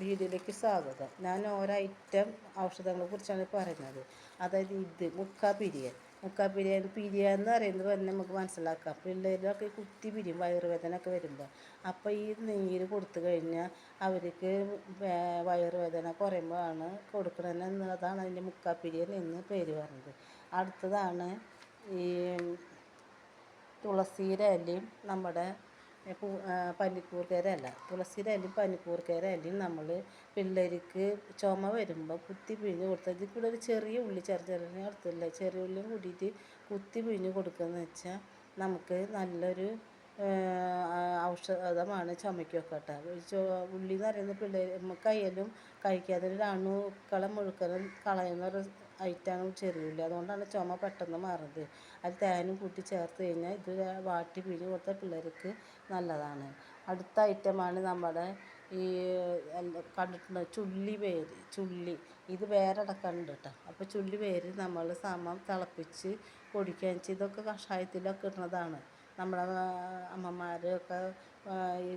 വീഡിയോയിലേക്ക് സ്വാഗതം. ഞാൻ ഓരോ ഐറ്റം ഔഷധങ്ങളെ കുറിച്ചാണ് പറയുന്നത്. അതായത് ഇത് മുക്കാപ്പിരിയൻ എന്ന് പറയുന്നത് തന്നെ നമുക്ക് മനസ്സിലാക്കാം. പിള്ളേരൊക്കെ കുത്തി പിരിയും വയറുവേദന ഒക്കെ വരുമ്പോൾ. അപ്പോൾ ഈ നീര് കൊടുത്തു കഴിഞ്ഞാൽ അവർക്ക് വയറുവേദന കുറയുമ്പോഴാണ് കൊടുക്കണമെന്ന്. അതാണ് അതിൻ്റെ മുക്കാപ്പിരിയൻ എന്ന് പേര് പറഞ്ഞത്. അടുത്തതാണ് ഈ തുളസിയുടെ ഇലയും നമ്മുടെ പനിക്കൂർക്കയുടെ ഇല. തുളസിയുടെ ഇലയും പനിക്കൂർക്കയുടെ ഇലയും നമ്മൾ പിള്ളേർക്ക് ചുമ വരുമ്പോൾ കുത്തി പിഴിഞ്ഞ് കൊടുത്താൽ ഇതിൽ കൂടെ ഒരു ചെറിയ ഉള്ളി ചെറിയ അടുത്തില്ല ചെറിയ ഉള്ളിയും കൂടിയിട്ട് കുത്തി പിഴിഞ്ഞ് കൊടുക്കുകയെന്ന് വെച്ചാൽ നമുക്ക് നല്ലൊരു ഔഷധമാണ് ചുമയ്ക്കൊക്കെ കേട്ടോ. ഉള്ളി എന്ന് പറയുന്നത് പിള്ളേർ നമുക്കായാലും കഴിക്കാതെ ഒരു അണുക്കളെ മുഴുക്കലും കളയുന്ന ഒരു ഐറ്റമാണ് ചെറിയുള്ളി. അതുകൊണ്ടാണ് ചുമ പെട്ടെന്ന് മാറുന്നത്. അത് തേനും കൂട്ടി ചേർത്ത് കഴിഞ്ഞാൽ ഇത് വാട്ടി പിഴിഞ്ഞ് കൊടുത്താൽ പിള്ളേർക്ക് നല്ലതാണ്. അടുത്ത ഐറ്റമാണ് നമ്മുടെ ഈ കണ്ടിട്ടുണ്ട് ചുള്ളി. ഇത് വേരടക്കമുണ്ട് കേട്ടോ. അപ്പോൾ ചുള്ളി വേര് നമ്മൾ സമം തിളപ്പിച്ച് പൊടിക്കുക വെച്ചാൽ ഇതൊക്കെ കഷായത്തിലൊക്കെ ഇടുന്നതാണ്. നമ്മുടെ അമ്മമാരൊക്കെ ഈ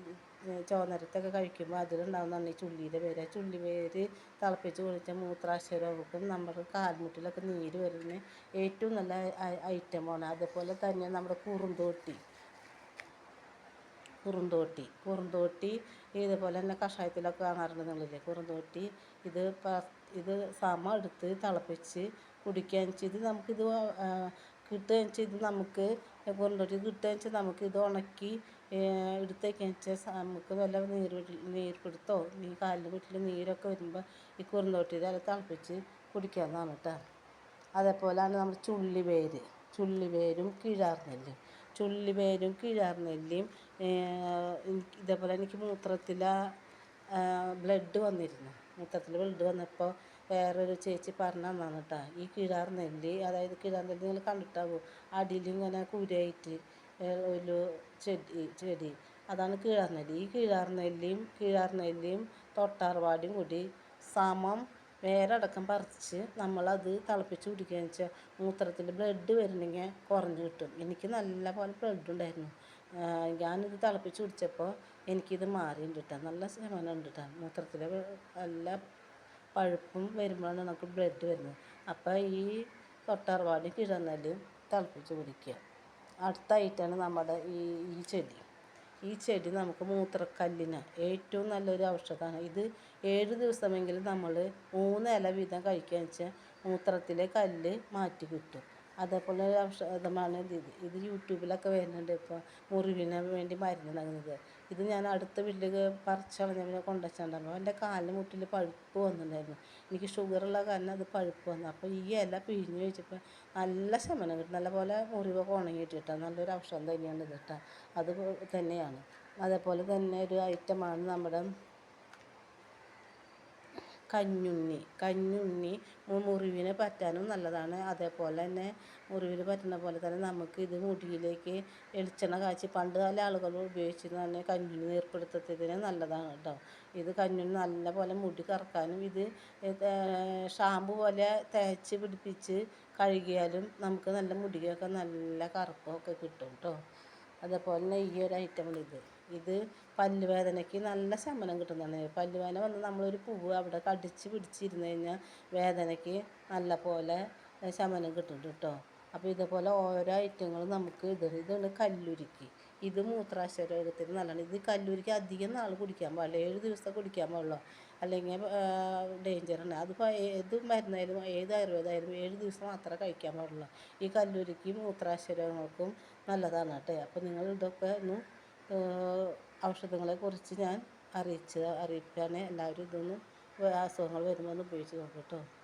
ചോന്നരത്തൊക്കെ കഴിക്കുമ്പോൾ അതിലുണ്ടാകുന്നതാണ് ഈ ചുള്ളിയുടെ വേര്. ചുള്ളി വേര് തിളപ്പിച്ച് കുടിച്ചാൽ മൂത്രാശയരോഗക്കും നമ്മുടെ കാൽമുട്ടിലൊക്കെ നീര് വരുന്ന ഏറ്റവും നല്ല ഐറ്റമാണ്. അതുപോലെ തന്നെ നമ്മുടെ കുറുന്തോട്ടി ഇതുപോലെ തന്നെ കഷായത്തിലൊക്കെ കാണാറുണ്ട് നിങ്ങളില്ലേ കുറുന്തോട്ടി. ഇത് സമം എടുത്ത് തിളപ്പിച്ച് കുടിക്കുകയെന്ന് വെച്ചാൽ ഇത് നമുക്കിത് കിട്ടുകയെന്ന് വെച്ചാൽ ഇത് നമുക്ക് കുറുന്തോട്ടി കിട്ടുകയെന്ന് വെച്ചാൽ നമുക്കിത് ഉണക്കി എടുത്തേക്കെന്ന് വെച്ചാൽ നമുക്ക് വല്ല നീർപിടുത്തോ കാലിന് വീട്ടിൽ നീരൊക്കെ വരുമ്പോൾ ഈ കുറുന്തോട്ടിയുടെ ഇല തിളപ്പിച്ച് കുടിക്കാവുന്നതാണ് കേട്ടോ. അതേപോലെയാണ് നമ്മുടെ ചുള്ളിവേരും കീഴാർനെല്ലിയും ഇതേപോലെ എനിക്ക് മൂത്രത്തിൽ ബ്ലഡ് വന്നപ്പോൾ വേറൊരു ചേച്ചി പറഞ്ഞു തന്നാണ് കേട്ടോ. ഈ കീഴാർനെല്ലി നിങ്ങൾ കണ്ടിട്ടാവും അടിയിലിങ്ങനെ കുരയായിട്ട് ഒരു ചെടി അതാണ് കീഴാർനെല്ലി. ഈ കീഴാർനെല്ലിയും തൊട്ടാർവാടിയും കൂടി സമം വേരടക്കം പറിച്ച് നമ്മളത് തിളപ്പിച്ച് കുടിക്കുകയെന്ന് വെച്ചാൽ മൂത്രത്തിൽ ബ്ലഡ് വരണമെങ്കിൽ കുറഞ്ഞ് കിട്ടും. എനിക്ക് നല്ല പോലെ ബ്ലഡ് ഉണ്ടായിരുന്നു. ഞാനിത് തിളപ്പിച്ച് കുടിച്ചപ്പോൾ എനിക്കിത് മാറിയിട്ടുണ്ട് കേട്ടോ. നല്ല ശമനം ഉണ്ട് കേട്ടോ. മൂത്രത്തിൽ നല്ല പഴുപ്പും വരുമ്പോഴാണ് നമുക്ക് ബ്ലഡ് വരുന്നത്. അപ്പോൾ ഈ തൊട്ടാർവാടി കിഴനെല്ലും തിളപ്പിച്ച് കുടിക്കുക. അടുത്ത ഐറ്റമാണ് നമ്മുടെ ഈ ചെടി നമുക്ക് മൂത്രക്കല്ലിന് ഏറ്റവും നല്ലൊരു ഔഷധമാണ്. ഇത് 7 ദിവസമെങ്കിലും നമ്മൾ 3 ഇല വീതം കഴിക്കുകയെന്ന് വെച്ചാൽ മൂത്രത്തിലെ കല്ല് മാറ്റി കിട്ടും. അതേപോലെ ഒരു ഔഷധമാണ് ഇത് യൂട്യൂബിലൊക്കെ വരുന്നുണ്ട്. ഇപ്പോൾ മുറിവിന് വേണ്ടി മരുന്നുണ്ടാകുന്നത്. ഇത് ഞാൻ അടുത്ത വീട്ടിൽ പറിച്ചളഞ്ഞവനെ കൊണ്ടുവച്ചിട്ടുണ്ടായിരുന്നു. എൻ്റെ കാലിന് മുട്ടിൽ പഴുപ്പ് വന്നിട്ടുണ്ടായിരുന്നു. എനിക്ക് ഷുഗറുള്ള കാരണം അത് പഴുപ്പ് വന്നു. അപ്പോൾ ഈ ഇല പിഴിഞ്ഞ് വെച്ചപ്പോൾ നല്ല ശമനം കിട്ടും. നല്ലപോലെ മുറിവൊക്കെ ഉണങ്ങിയിട്ട് കിട്ടാം. നല്ലൊരു ഔഷധം തന്നെയാണ് ഇത് കേട്ടോ. അത് തന്നെയാണ്. അതേപോലെ തന്നെ ഒരു ഐറ്റമാണ് നമ്മുടെ കഞ്ഞുണ്ണി മുറിവിന് പറ്റാനും നല്ലതാണ്. അതേപോലെ തന്നെ മുറിവിന് പറ്റുന്ന പോലെ തന്നെ നമുക്ക് ഇത് മുടിയിലേക്ക് വെളിച്ചെണ്ണ കാച്ചി പണ്ട് കാല ആളുകൾ ഉപയോഗിച്ചിരുന്ന തന്നെ കഞ്ഞുണ്ണി നീർപ്പെടുത്തത്തിന് നല്ലതാണ് കേട്ടോ. ഇത് കഞ്ഞുണ്ണി നല്ല പോലെ മുടി കറക്കാനും ഇത് ഷാമ്പു പോലെ തേച്ച് പിടിപ്പിച്ച് കഴുകിയാലും നമുക്ക് നല്ല മുടിയൊക്കെ നല്ല കറുപ്പമൊക്കെ കിട്ടും കേട്ടോ. അതേപോലെ തന്നെ ഈ ഒരു ഐറ്റമാണ് ഇത് പല്ലുവേദനയ്ക്ക് നല്ല ശമനം കിട്ടുന്നതാണ്. പല്ലുവേദന വന്ന് നമ്മളൊരു പൂവ് അവിടെ കടിച്ച് പിടിച്ചിരുന്ന് കഴിഞ്ഞാൽ വേദനയ്ക്ക് നല്ല പോലെ ശമനം കിട്ടുന്നുണ്ട് കേട്ടോ. അപ്പോൾ ഇതേപോലെ ഓരോ ഐറ്റങ്ങളും നമുക്ക് ഇതാണ് കല്ലുരുക്കി. ഇത് മൂത്രാശയ രോഗത്തിന് നല്ലതാണ്. ഇത് കല്ലുരുക്കി അധികം നാൾ കുടിക്കാൻ പാടില്ല. 7 ദിവസം കുടിക്കാൻ പാടുള്ളൂ. അല്ലെങ്കിൽ ഡേഞ്ചറാണ്. അതിപ്പോൾ ഏത് മരുന്നായാലും ഏത് ആയുർവേദമായാലും 7 ദിവസം മാത്രമേ കഴിക്കാൻ പാടുള്ളൂ. ഈ കല്ലുരുക്കി മൂത്രാശയ രോഗങ്ങൾക്കും നല്ലതാണ് കേട്ടോ. അപ്പോൾ നിങ്ങൾ ഇതൊക്കെ ഒന്ന് ഔഷധങ്ങളെക്കുറിച്ച് ഞാൻ അറിയിക്കാൻ എല്ലാവരും ഇതൊന്ന് അസുഖങ്ങൾ വരുമ്പോൾ ഒന്ന് ഉപയോഗിച്ച് നോക്കും കേട്ടോ.